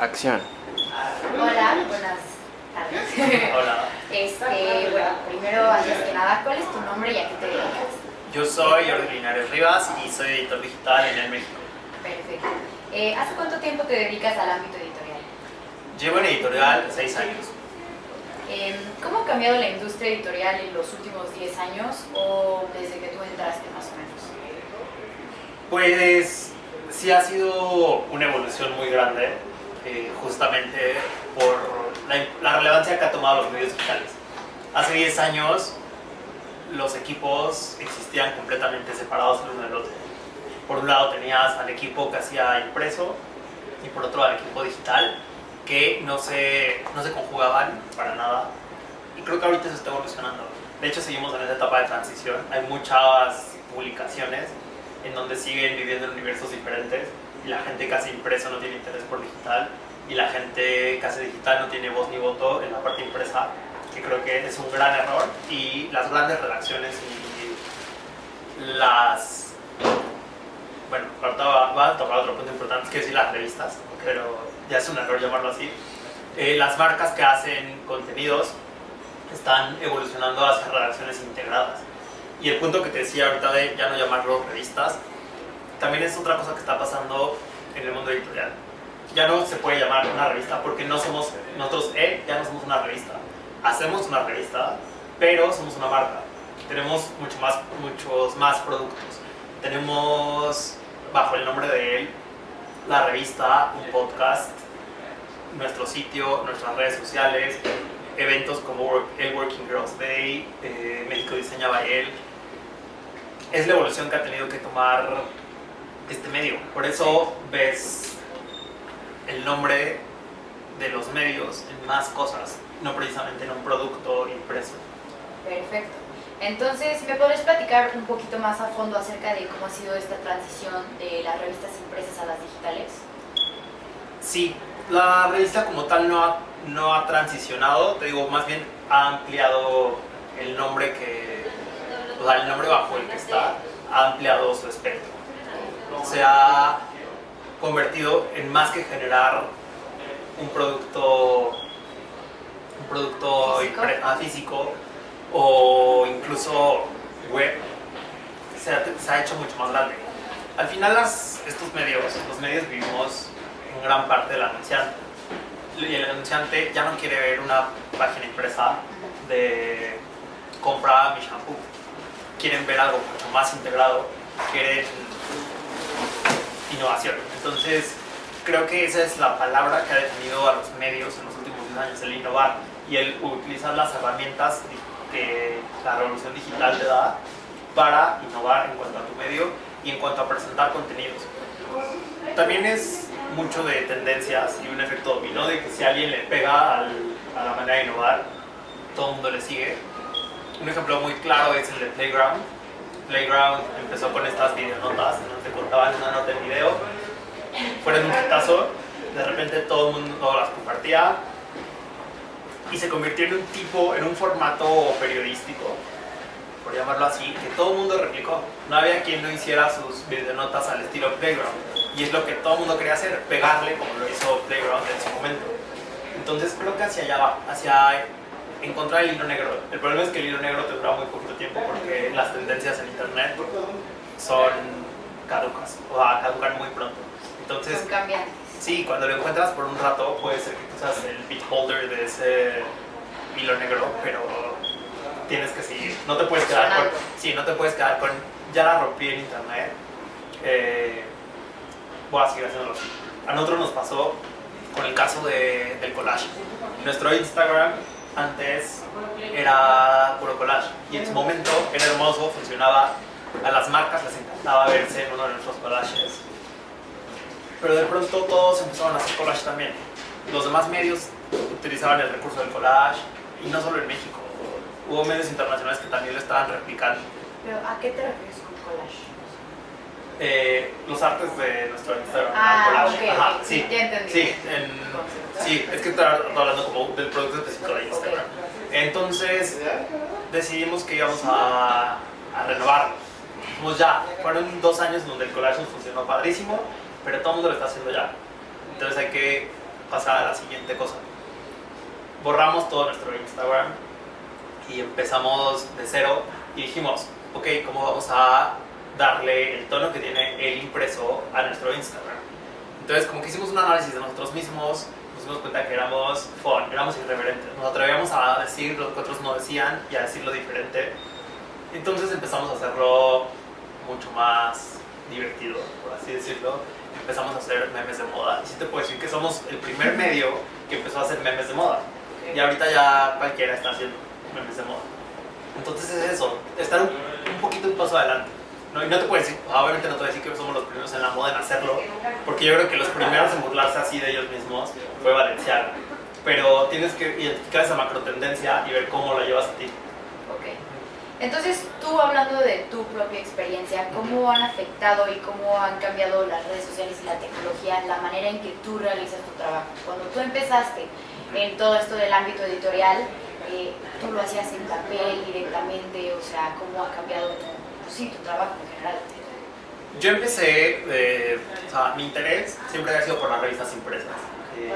Acción. Hola, buenas tardes. Hola, Bueno, primero, antes que nada, ¿cuál es tu nombre y a qué te dedicas? yo soy Jordi Linares Rivas y soy editor digital en El México. Perfecto. ¿Hace cuánto tiempo te dedicas al ámbito editorial? Llevo en editorial 6 años. ¿Cómo ha cambiado la industria editorial en los últimos 10 años o desde que tú entraste más o menos? Pues sí ha sido una evolución muy grande, justamente por la relevancia que ha tomado los medios digitales. Hace 10 años los equipos existían completamente separados el uno del otro. Por un lado tenías al equipo que hacía impreso y por otro al equipo digital, que no se conjugaban para nada. Y creo que ahorita se está evolucionando. De hecho, seguimos en esa etapa de transición. Hay muchas publicaciones en donde siguen viviendo en universos diferentes y la gente que hace impreso no tiene interés por digital y la gente que hace digital no tiene voz ni voto en la parte impresa, que creo que es un gran error. Y las grandes redacciones y las... Bueno, ahorita va a tocar otro punto importante, es que decir las revistas, pero ya es un error llamarlo así. Las marcas que hacen contenidos están evolucionando hacia redacciones integradas. Y el punto que te decía ahorita de ya no llamarlo revistas, también es otra cosa que está pasando en el mundo editorial. Ya no se puede llamar una revista porque no somos, nosotros ya no somos una revista. Hacemos una revista, pero somos una marca. Tenemos muchos más productos. Tenemos bajo el nombre de él la revista, un podcast, nuestro sitio, nuestras redes sociales, eventos como el Working Girls Day, México Diseña by él. Es la evolución que ha tenido que tomar este medio. Por eso ves el nombre de los medios en más cosas, no precisamente en un producto impreso. Perfecto. Entonces, ¿me podrías platicar un poquito más a fondo acerca de cómo ha sido esta transición de las revistas impresas a las digitales? Sí, la revista como tal no ha transicionado, te digo, más bien ha ampliado el nombre el nombre bajo el que está, ha ampliado su espectro. Se ha convertido en más que generar un producto físico o incluso web, se ha hecho mucho más grande. Al final los medios vivimos en gran parte del anunciante. Y el anunciante ya no quiere ver una página impresa de compra mi shampoo. Quieren ver algo mucho más integrado, quieren innovación. Entonces, creo que esa es la palabra que ha definido a los medios en los últimos 10 años, el innovar y el utilizar las herramientas que la revolución digital te da para innovar en cuanto a tu medio y en cuanto a presentar contenidos. También es mucho de tendencias y un efecto dominó de que si alguien le pega a la manera de innovar, todo el mundo le sigue. Un ejemplo muy claro es el de Playground. Playground empezó con estas videonotas en donde te contaban una nota en video, fueron un hitazo, de repente todo el mundo las compartía y se convirtió en un formato periodístico, por llamarlo así, que todo el mundo replicó. No había quien no hiciera sus videonotas al estilo Playground. Y es lo que todo el mundo quería hacer, pegarle como lo hizo Playground en su momento. Entonces creo que hacia allá va, hacia encontrar el hilo negro. El problema es que el hilo negro te dura muy poquito tiempo porque las tendencias en internet son caducas, o caducan muy pronto. Entonces, Son cambiantes. sí, cuando lo encuentras por un rato puede ser que tú seas el bit holder de ese hilo negro, pero tienes que seguir. No te puedes quedar con... Sí, no te puedes quedar con... Ya la rompí en internet. Voy a seguir haciéndolo así. A nosotros nos pasó con el caso del collage. Nuestro Instagram antes era puro collage y en su momento era hermoso, funcionaba. A las marcas les encantaba verse en uno de nuestros collages. Pero de pronto todos empezaron a hacer collage también. Los demás medios utilizaban el recurso del collage y no solo en México. Hubo medios internacionales que también lo estaban replicando. ¿Pero a qué te refieres con collage? Los artes de nuestro Instagram. Ok, Ajá, sí, ya entendí. Sí, es que estoy hablando como del producto específico de Instagram. Entonces decidimos que íbamos a renovar. Pues ya, fueron 2 años donde el collage nos funcionó padrísimo, pero todo el mundo lo está haciendo ya. Entonces hay que pasar a la siguiente cosa. Borramos todo nuestro Instagram y empezamos de cero y dijimos, ok, ¿cómo vamos a darle el tono que tiene el impreso a nuestro Instagram? Entonces, como que hicimos un análisis de nosotros mismos, nos dimos cuenta que éramos fun, éramos irreverentes, nos atrevíamos a decir lo que otros no decían y a decirlo diferente. Entonces empezamos a hacerlo mucho más divertido, por así decirlo. Empezamos a hacer memes de moda. Y sí te puedo decir que somos el primer medio que empezó a hacer memes de moda. Y ahorita ya cualquiera está haciendo memes de moda. Entonces es eso, estar un poquito un paso adelante. No, y no te puedo decir, obviamente no te voy a decir que somos los primeros en la moda en hacerlo, porque yo creo que los primeros en burlarse así de ellos mismos fue Balenciaga. Pero tienes que identificar esa macro tendencia y ver cómo la llevas a ti. Ok. Entonces, tú hablando de tu propia experiencia, ¿cómo han afectado y cómo han cambiado las redes sociales y la tecnología la manera en que tú realizas tu trabajo? Cuando tú empezaste en todo esto del ámbito editorial, tú lo hacías en papel directamente, o sea, ¿cómo ha cambiado tu trabajo en general? Yo empecé, o sea, mi interés siempre ha sido por las revistas impresas.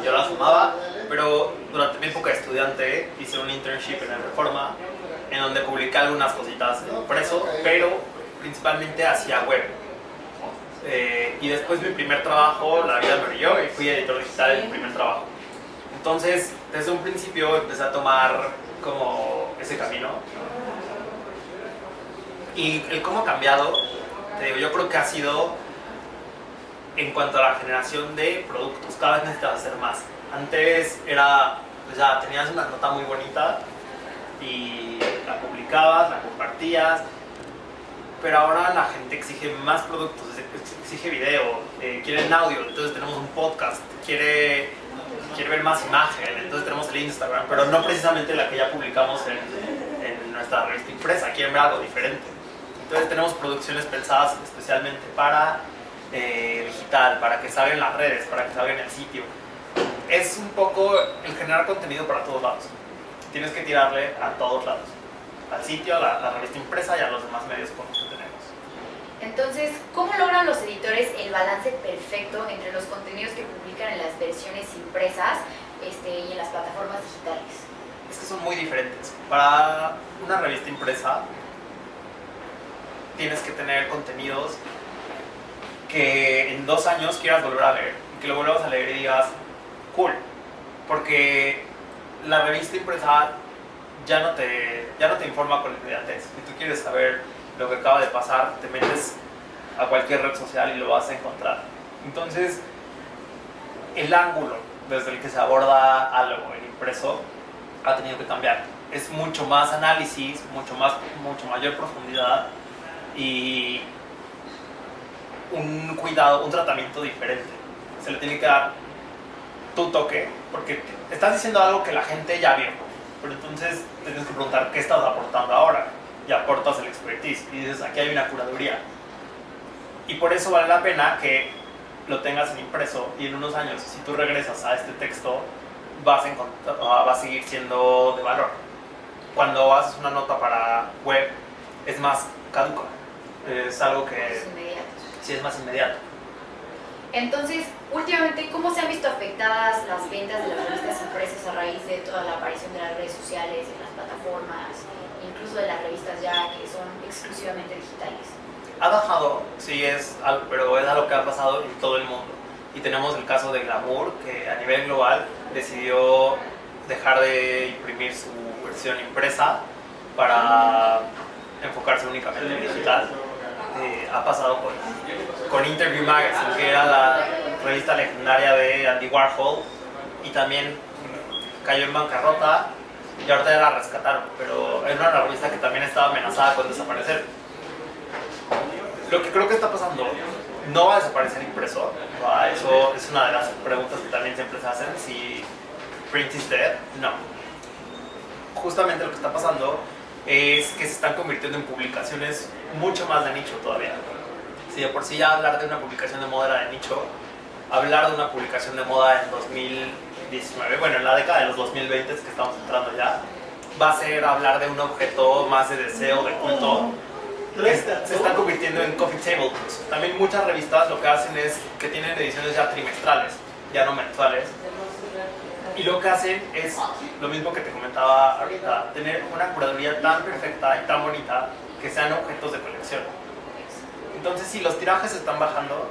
Yo las amaba, pero durante mi época de estudiante hice un internship en el Reforma, en donde publiqué algunas cositas en impreso, pero principalmente hacía web. Y después mi primer trabajo, la vida me brilló y fui editor digital en mi primer trabajo. Entonces, desde un principio empecé a tomar como ese camino. Y el cómo ha cambiado, te digo, yo creo que ha sido en cuanto a la generación de productos. Cada vez necesitas hacer más. Antes era, pues ya tenías una nota muy bonita y la publicabas, la compartías, pero ahora la gente exige más productos, exige video, quieren audio, entonces tenemos un podcast, quiere ver más imagen, entonces tenemos el Instagram, pero no precisamente la que ya publicamos en nuestra revista impresa, quieren ver algo diferente. Entonces tenemos producciones pensadas especialmente para digital, para que salga en las redes, para que salga en el sitio. Es un poco el generar contenido para todos lados. Tienes que tirarle a todos lados, al sitio, a la revista impresa y a los demás medios con los que tenemos. Entonces, ¿cómo logran los editores el balance perfecto entre los contenidos que publican en las versiones impresas y en las plataformas digitales? Es que son muy diferentes. Para una revista impresa tienes que tener contenidos que en 2 años quieras volver a leer y que lo vuelvas a leer y digas, cool, porque la revista impresa ya no te informa con inmediatez. Si tú quieres saber lo que acaba de pasar, te metes a cualquier red social y lo vas a encontrar. Entonces, el ángulo desde el que se aborda algo en impreso ha tenido que cambiar. Es mucho más análisis, mucho mayor profundidad y un cuidado, un tratamiento diferente. Se le tiene que dar tu toque, porque estás diciendo algo que la gente ya vio, pero entonces te tienes que preguntar qué estás aportando ahora, y aportas el expertise y dices, aquí hay una curaduría, y por eso vale la pena que lo tengas en impreso y en unos años, si tú regresas a este texto, va a seguir siendo de valor. Cuando haces una nota para web es más caduca, es algo que sí es más inmediato. Entonces, últimamente, ¿cómo se han visto afectadas las ventas de las revistas impresas a raíz de toda la aparición de las redes sociales, de las plataformas, incluso de las revistas ya que son exclusivamente digitales? Ha bajado, sí, pero es algo que ha pasado en todo el mundo. Y tenemos el caso de Glamour, que a nivel global decidió dejar de imprimir su versión impresa para enfocarse únicamente en digital. Ha pasado con Interview Magazine, que era la revista legendaria de Andy Warhol, y también cayó en bancarrota y ahorita ya la rescataron, pero era una revista que también estaba amenazada con desaparecer. Lo que creo que está pasando, no va a desaparecer impreso, eso es una de las preguntas que también siempre se hacen, si print is dead, no. Justamente lo que está pasando es que se están convirtiendo en publicaciones mucho más de nicho todavía. Si de por sí ya hablar de una publicación de moda era de nicho, hablar de una publicación de moda en 2019, bueno, en la década de los 2020 que estamos entrando ya, va a ser hablar de un objeto más de deseo, de culto, que se está convirtiendo en coffee table books. También muchas revistas lo que hacen es que tienen ediciones ya trimestrales. ya no mensuales. Y lo que hacen es lo mismo que te comentaba ahorita, tener una curaduría tan perfecta y tan bonita que sean objetos de colección. Entonces, si los tirajes están bajando,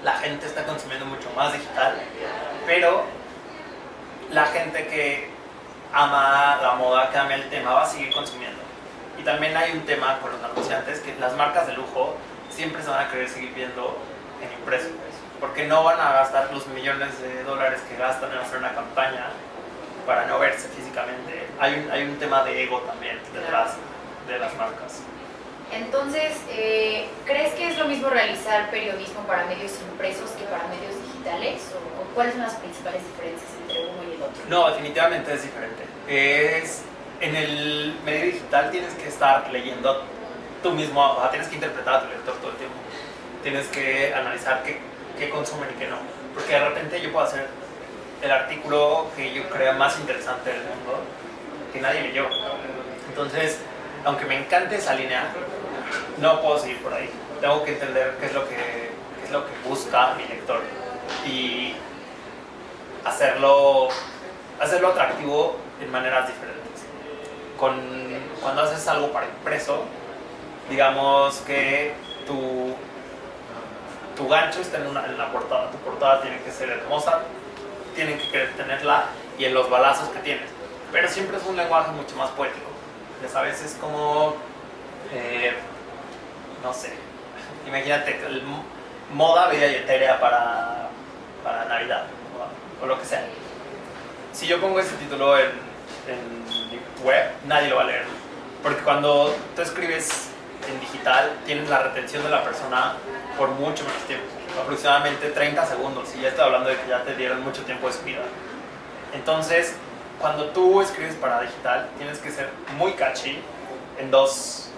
la gente está consumiendo mucho más digital, pero la gente que ama la moda, que ama el tema, va a seguir consumiendo. Y también hay un tema con los anunciantes, que las marcas de lujo siempre se van a querer seguir viendo en impreso, porque no van a gastar los millones de dólares que gastan en hacer una campaña para no verse físicamente. Hay un tema de ego también detrás de las marcas. Entonces, ¿crees que es lo mismo realizar periodismo para medios impresos que para medios digitales? ¿O cuáles son las principales diferencias entre uno y el otro? No, definitivamente es diferente. En el medio digital tienes que estar leyendo tú mismo, o sea, tienes que interpretar a tu lector todo el tiempo. Tienes que analizar qué consumen y qué no. Porque de repente yo puedo hacer el artículo que yo crea más interesante del mundo que nadie leyó. Entonces, aunque me encante esa línea, no puedo seguir por ahí. Tengo que entender qué es lo que busca mi lector y hacerlo atractivo en maneras diferentes. Cuando haces algo para impreso, digamos que tu gancho está en la portada. Tu portada tiene que ser hermosa, tienen que querer tenerla y en los balazos que tienes. Pero siempre es un lenguaje mucho más poético. Ya sabes, es como, no sé, imagínate, moda, vida y etérea para Navidad o lo que sea. Si yo pongo ese título en web, nadie lo va a leer. Porque cuando tú escribes en digital, tienes la retención de la persona por mucho menos tiempo, aproximadamente 30 segundos, y ya estoy hablando de que ya te dieron mucho tiempo de su vida. Entonces, cuando tú escribes para digital, tienes que ser muy catchy en dos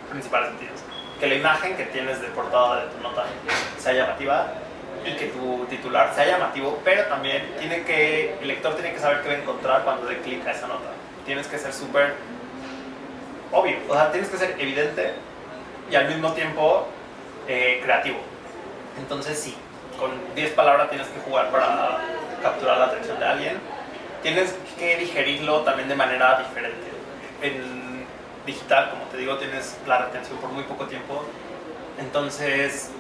principales sentidos. Que la imagen que tienes de portada de tu nota sea llamativa y que tu titular sea llamativo, pero también el lector tiene que saber qué va a encontrar cuando dé clic a esa nota. Tienes que ser súper obvio, o sea, tienes que ser evidente y al mismo tiempo creativo. Entonces sí, con 10 palabras tienes que jugar para capturar la atención de alguien. Tienes que digerirlo también de manera diferente. En digital, como te digo, tienes la retención por muy poco tiempo. Entonces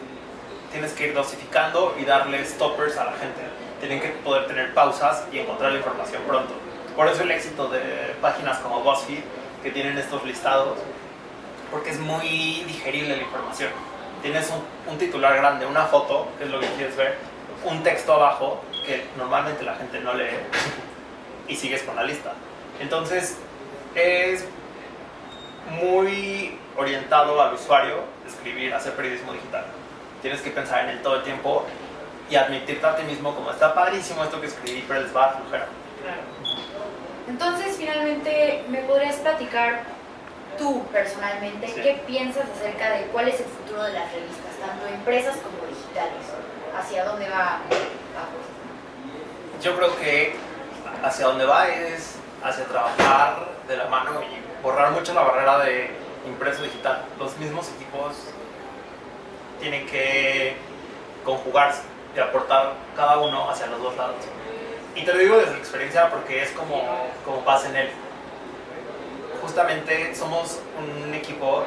tienes que ir dosificando y darle stoppers a la gente. Tienen que poder tener pausas y encontrar la información pronto. Por eso el éxito de páginas como BuzzFeed, que tienen estos listados, porque es muy digerible la información. Tienes un titular grande, una foto, que es lo que quieres ver, un texto abajo, que normalmente la gente no lee, y sigues con la lista. Entonces, es muy orientado al usuario escribir, hacer periodismo digital. Tienes que pensar en él todo el tiempo y admitirte a ti mismo como está padrísimo esto que escribí, pero les va a flojera. Claro. Entonces, finalmente, ¿me podrías platicar tú personalmente sí. qué piensas acerca de cuál es el futuro de las revistas, tanto impresas como digitales? ¿Hacia dónde va? Yo creo que hacia dónde va es hacia trabajar de la mano y borrar mucho la barrera de impreso digital. Los mismos equipos tienen que conjugarse y aportar cada uno hacia los dos lados. Y te lo digo desde la experiencia porque es como pasa en él. Justamente somos un equipo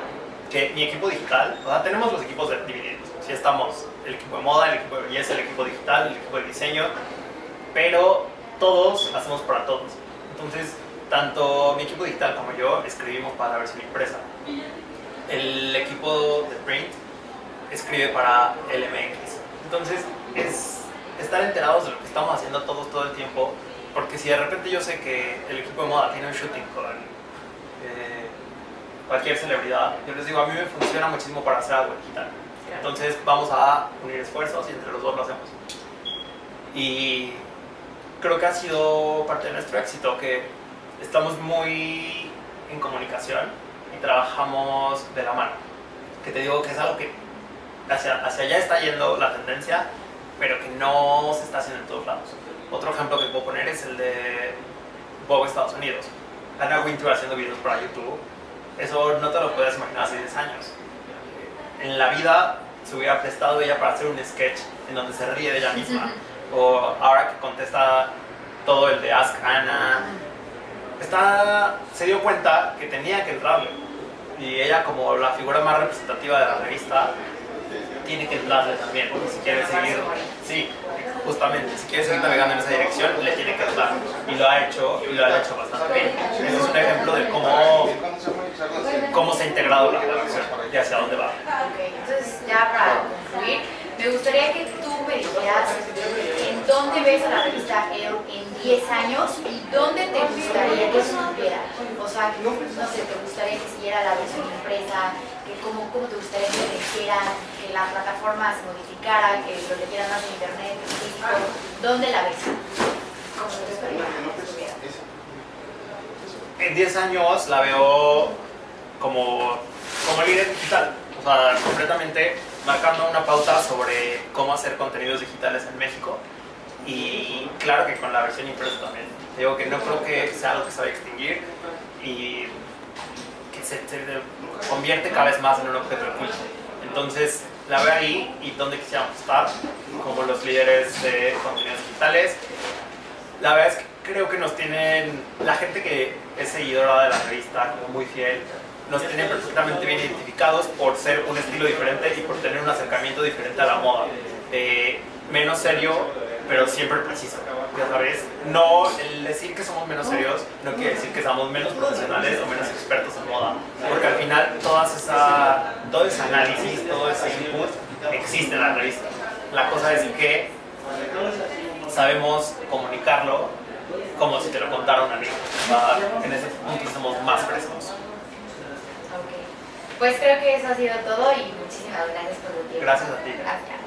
que mi equipo digital, o sea, tenemos los equipos divididos. Sí, estamos el equipo de moda, el equipo de belleza, el equipo digital, el equipo de diseño, pero todos hacemos para todos. Entonces, tanto mi equipo digital como yo escribimos para la versión impresa. El equipo de print escribe para LMX. Entonces, es estar enterados de lo que estamos haciendo todos todo el tiempo, porque si de repente yo sé que el equipo de moda tiene un shooting con cualquier celebridad, yo les digo, a mí me funciona muchísimo para hacer algo digital. Entonces vamos a unir esfuerzos y entre los dos lo hacemos. Y creo que ha sido parte de nuestro éxito, que estamos muy en comunicación y trabajamos de la mano. Que te digo que es algo que hacia allá está yendo la tendencia, pero que no se está haciendo en todos lados. Otro ejemplo que puedo poner es el de Vogue Estados Unidos. Anna Wintour haciendo videos para YouTube. Eso no te lo puedes imaginar hace 10 años. En la vida se hubiera prestado ella para hacer un sketch en donde se ríe de ella misma. o ahora que contesta todo el de Ask Anna, se dio cuenta que tenía que entrarle. Y ella, como la figura más representativa de la revista, tiene que entrarle también. Si quiere seguir, sí, justamente, si quiere seguir navegando en esa dirección, le tiene que entrar. Y lo ha hecho, bastante bien. Ese es un ejemplo de cómo se ha integrado la redacción y hacia dónde va. Ok, entonces ya para concluir, me gustaría que tú me dijeras en dónde ves a la revista Elle en 10 años y dónde te gustaría que estuviera. O sea, no sé, te gustaría que siguiera la versión impresa, que cómo te gustaría que leyera, que la plataforma se modificara, que lo leyeran más en internet, en físico. ¿Dónde la ves? ¿Cómo te gustaría que estuviera? En 10 años la veo como líder digital, o sea, completamente marcando una pauta sobre cómo hacer contenidos digitales en México, y claro que con la versión impresa también. Digo que no creo que sea algo que se vaya a extinguir y que se convierte cada vez más en un objeto de culto. Entonces la veo ahí, y donde quisiéramos estar como los líderes de contenidos digitales. La verdad es que creo que nos tienen, la gente que es seguidora de la revista, como muy fiel, nos tienen perfectamente bien identificados por ser un estilo diferente y por tener un acercamiento diferente a la moda. Menos serio, pero siempre preciso, ya sabes. No, el decir que somos menos serios no quiere decir que seamos menos profesionales o menos expertos en moda, porque al final todo ese análisis, todo ese input existe en la revista. La cosa es que sabemos comunicarlo como si te lo contara un amigo. En ese punto somos más frescos. Ok, pues creo que eso ha sido todo y muchísimas gracias por tu tiempo. Gracias a ti. Gracias.